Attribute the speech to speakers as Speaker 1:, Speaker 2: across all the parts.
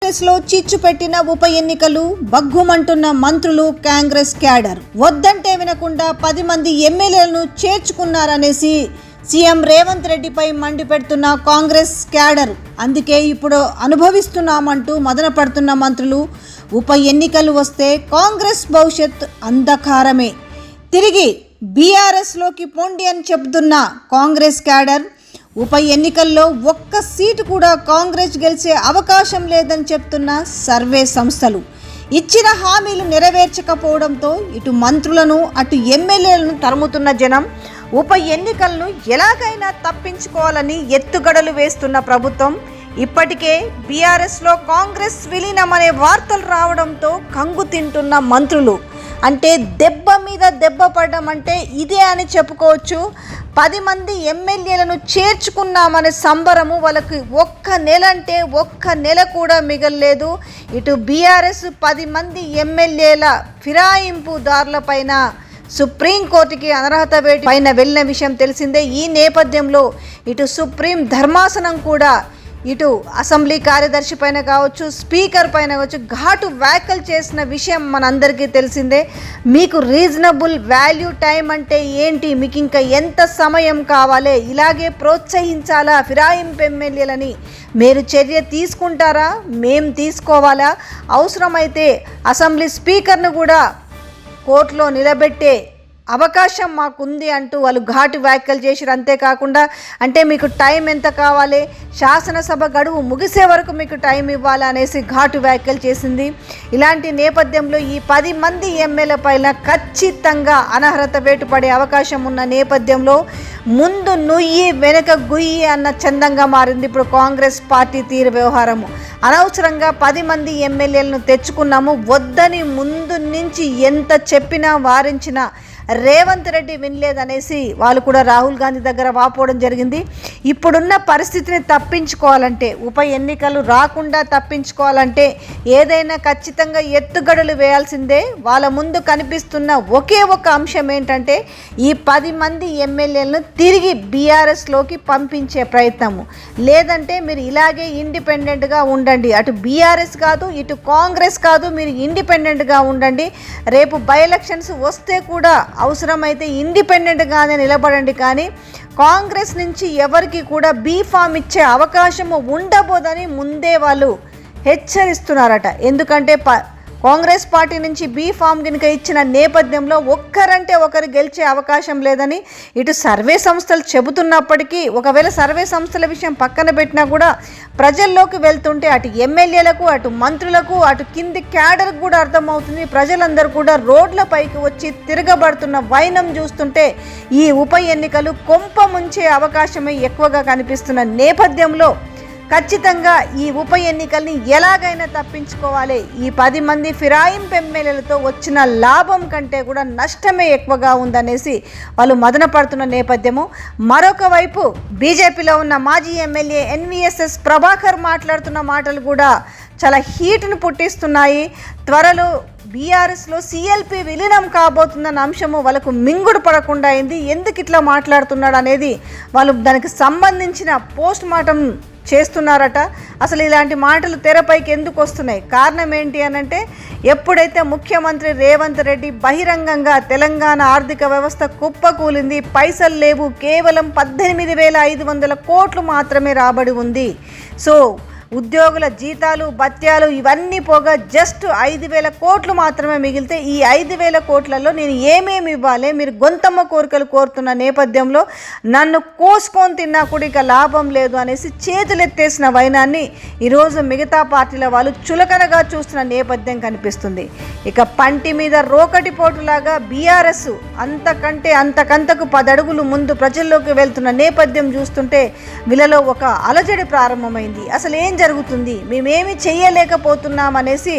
Speaker 1: కాంగ్రెస్లో చిచ్చు పెట్టిన ఉప ఎన్నికలు, బగ్గుమంటున్న మంత్రులు, కాంగ్రెస్ క్యాడర్ వద్దంటే వినకుండా 10 మంది ఎమ్మెల్యేలను చేర్చుకున్నారనేసి సీఎం రేవంత్ రెడ్డిపై మండిపెడుతున్న కాంగ్రెస్ క్యాడర్. అందుకే ఇప్పుడు అనుభవిస్తున్నామంటూ మదన పడుతున్న మంత్రులు. ఉప ఎన్నికలు వస్తే కాంగ్రెస్ భవిష్యత్ అంధకారమే, తిరిగి బీఆర్ఎస్లోకి పొండి అని చెబుతున్న కాంగ్రెస్ క్యాడర్. ఉప ఎన్నికల్లో ఒక్క సీటు కూడా కాంగ్రెస్ గెలిచే అవకాశం లేదని చెప్తున్న సర్వే సంస్థలు. ఇచ్చిన హామీలు నెరవేర్చకపోవడంతో ఇటు మంత్రులను అటు ఎమ్మెల్యేలను తరుముతున్న జనం ఉప ఎన్నికలను ఎలాగైనా తప్పించుకోవాలని ఎత్తుగడలు వేస్తున్న ప్రభుత్వం. ఇప్పటికే బీఆర్ఎస్లో కాంగ్రెస్ విలీనమనే వార్తలు రావడంతో కంగు తింటున్న మంత్రులు. అంటే దెబ్బ మీద దెబ్బ పడడం అంటే ఇదే అని చెప్పుకోవచ్చు. 10 మంది ఎమ్మెల్యేలను చేర్చుకున్నామనే సంబరము వాళ్ళకి ఒక్క నెల అంటే ఒక్క నెల కూడా మిగలలేదు. ఇటు బీఆర్ఎస్ 10 మంది ఎమ్మెల్యేల ఫిరాయింపుదారులపైన సుప్రీంకోర్టుకి అనర్హత వేటు పైన వెళ్ళిన విషయం తెలిసిందే. ఈ నేపథ్యంలో ఇటు సుప్రీం ధర్మాసనం కూడా ఇటు అసెంబ్లీ కార్యదర్శి పైన కావచ్చు, స్పీకర్ పైన కావచ్చు ఘాటు వ్యాఖ్యలు చేసిన విషయం మనందరికీ తెలిసిందే. మీకు రీజనబుల్ వాల్యూ టైం అంటే ఏంటి, మీకు ఇంకా ఎంత సమయం కావాలి, ఇలాగే ప్రోత్సహించాలా ఫిరాయింపు ఎమ్మెల్యేలని, మీరు చర్య తీసుకుంటారా, మేము తీసుకోవాలా, అవసరమైతే అసెంబ్లీ స్పీకర్ను కూడా కోర్టులో నిలబెట్టే అవకాశం మాకుంది అంటూ వాళ్ళు ఘాటు వ్యాఖ్యలు చేశారు. అంతేకాకుండా అంటే మీకు టైం ఎంత కావాలి, శాసనసభ గడువు ముగిసే వరకు మీకు టైం ఇవ్వాలి అనేసి ఘాటు వ్యాఖ్యలు చేసింది. ఇలాంటి నేపథ్యంలో ఈ 10 మంది ఎమ్మెల్యే పైన ఖచ్చితంగా అనర్హత వేటు పడే అవకాశం ఉన్న నేపథ్యంలో ముందు నుయ్యి వెనక గుయ్యి అన్న చందంగా మారింది ఇప్పుడు కాంగ్రెస్ పార్టీ తీరు వ్యవహారము. అనవసరంగా 10 మంది ఎమ్మెల్యేలను తెచ్చుకున్నాము, వద్దని ముందు నుంచి ఎంత చెప్పినా వారించినా రేవంత్ రెడ్డి వినలేదనేసి వాళ్ళు కూడా రాహుల్ గాంధీ దగ్గర వాపోవడం జరిగింది. ఇప్పుడున్న పరిస్థితిని తప్పించుకోవాలంటే, ఉప ఎన్నికలు రాకుండా తప్పించుకోవాలంటే ఏదైనా ఖచ్చితంగా ఎత్తుగడలు వేయాల్సిందే. వాళ్ళ ముందు కనిపిస్తున్న ఒకే ఒక అంశం ఏంటంటే ఈ 10 మంది ఎమ్మెల్యేలను తిరిగి బీఆర్ఎస్లోకి పంపించే ప్రయత్నము. లేదంటే మీరు ఇలాగే ఇండిపెండెంట్గా ఉండండి, అటు బీఆర్ఎస్ కాదు ఇటు కాంగ్రెస్ కాదు, మీరు ఇండిపెండెంట్గా ఉండండి. రేపు బై ఎలక్షన్స్ వస్తే కూడా అవసరమైతే ఇండిపెండెంట్గానే నిలబడండి, కానీ కాంగ్రెస్ నుంచి ఎవరికి కూడా బీఫామ్ ఇచ్చే అవకాశము ఉండబోదని ముందే వాళ్ళు హెచ్చరిస్తున్నారట. ఎందుకంటే కాంగ్రెస్ పార్టీ నుంచి బీఫామ్ కనుక ఇచ్చిన నేపథ్యంలో ఒక్కరంటే ఒకరు గెలిచే అవకాశం లేదని ఇటు సర్వే సంస్థలు చెబుతున్నప్పటికీ, ఒకవేళ సర్వే సంస్థల విషయం పక్కన పెట్టినా కూడా ప్రజల్లోకి వెళ్తుంటే అటు ఎమ్మెల్యేలకు అటు మంత్రులకు అటు కింది క్యాడర్కు కూడా అర్థమవుతుంది. ప్రజలందరూ కూడా రోడ్లపైకి వచ్చి తిరగబడుతున్న వైనం చూస్తుంటే ఈ ఉప ఎన్నికలు కొంప ముంచే అవకాశమే ఎక్కువగా కనిపిస్తున్న నేపథ్యంలో ఖచ్చితంగా ఈ ఉప ఎన్నికల్ని ఎలాగైనా తప్పించుకోవాలి. ఈ 10 మంది ఫిరాయింపు ఎమ్మెల్యేలతో వచ్చిన లాభం కంటే కూడా నష్టమే ఎక్కువగా ఉందనేసి వాళ్ళు మదన పడుతున్న నేపథ్యము. మరొక వైపు బీజేపీలో ఉన్న మాజీ ఎమ్మెల్యే ఎన్వీఎస్ఎస్ ప్రభాకర్ మాట్లాడుతున్న మాటలు కూడా చాలా హీట్ను పుట్టిస్తున్నాయి. త్వరలో బీఆర్ఎస్లో సిఎల్పి విలీనం కాబోతుందన్న అంశము వాళ్ళకు మింగుడు పడకుండా అయింది. ఎందుకు ఇట్లా మాట్లాడుతున్నాడు అనేది వాళ్ళు దానికి సంబంధించిన పోస్ట్ మార్టం చేస్తున్నారట. అసలు ఇలాంటి మాటలు తెరపైకి ఎందుకు వస్తున్నాయి, కారణం ఏంటి అనంటే, ఎప్పుడైతే ముఖ్యమంత్రి రేవంత్ రెడ్డి బహిరంగంగా తెలంగాణ ఆర్థిక వ్యవస్థ కుప్పకూలింది, పైసలు లేవు, కేవలం 18,500 కోట్లు మాత్రమే రాబడి ఉంది, సో ఉద్యోగుల జీతాలు భత్యాలు ఇవన్నీ పోగా జస్ట్ 5,000 కోట్లు మాత్రమే మిగిలితే ఈ 5,000 కోట్లలో నేను ఏమేమి ఇవ్వాలి, మీరు గొంతమ్మ కోరికలు కోరుతున్న నేపథ్యంలో నన్ను కోసుకొని తిన్నా కూడా ఇక లాభం లేదు అనేసి చేతులెత్తేసిన వైనాన్ని ఈరోజు మిగతా పార్టీల వాళ్ళు చులకనగా చూస్తున్న నేపథ్యం కనిపిస్తుంది. ఇక పంటి మీద రోకటి పోటులాగా బీఆర్ఎస్ అంతకంతకు 10 అడుగులు ముందు ప్రజల్లోకి వెళ్తున్న నేపథ్యం చూస్తుంటే వీళ్ళలో ఒక అలజడి ప్రారంభమైంది. అసలు ఏం జరుగుతుంది, మేమేమి చేయలేకపోతున్నామనేసి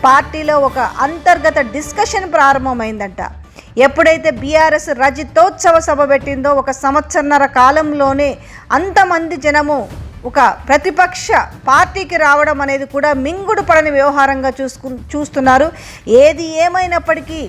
Speaker 1: పార్టీలో ఒక అంతర్గత డిస్కషన్ ప్రారంభమైందంట. ఎప్పుడైతే బీఆర్ఎస్ రజతోత్సవ సభ పెట్టిందో 1 సంవత్సరన్నర కాలంలోనే అంతమంది జనము ఒక ప్రతిపక్ష పార్టీకి రావడం అనేది కూడా మింగుడు పడని వ్యవహారంగా చూస్తున్నారు. ఏది ఏమైనప్పటికీ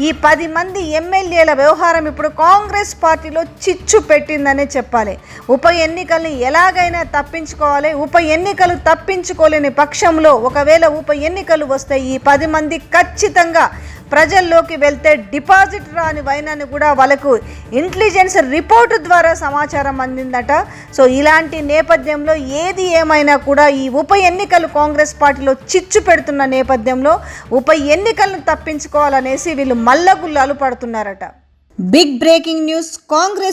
Speaker 1: ఈ 10 మంది ఎమ్మెల్యేల వ్యవహారం ఇప్పుడు కాంగ్రెస్ పార్టీలో చిచ్చు పెట్టిందనే చెప్పాలి. ఉప ఎన్నికల్ని ఎలాగైనా తప్పించుకోవాలి. ఉప ఎన్నికలు తప్పించుకోలేని పక్షంలో ఒకవేళ ఉప ఎన్నికలు వస్తే ఈ 10 మంది ఖచ్చితంగా ప్రజల్లోకి వెళ్తే డిపాజిట్ రాని వైనాన్ని కూడా వాళ్ళకు ఇంటెలిజెన్స్ రిపోర్టు ద్వారా సమాచారం అందిందట. సో ఇలాంటి నేపథ్యంలో ఏది ఏమైనా కూడా ఈ ఉప ఎన్నికలు కాంగ్రెస్ పార్టీలో చిచ్చు పెడుతున్న నేపథ్యంలో ఉప ఎన్నికలను తప్పించుకోవాలనేసి వీళ్ళు మల్లగుల్లాలు పడుతున్నారట. Big breaking news. కాంగ్రెస్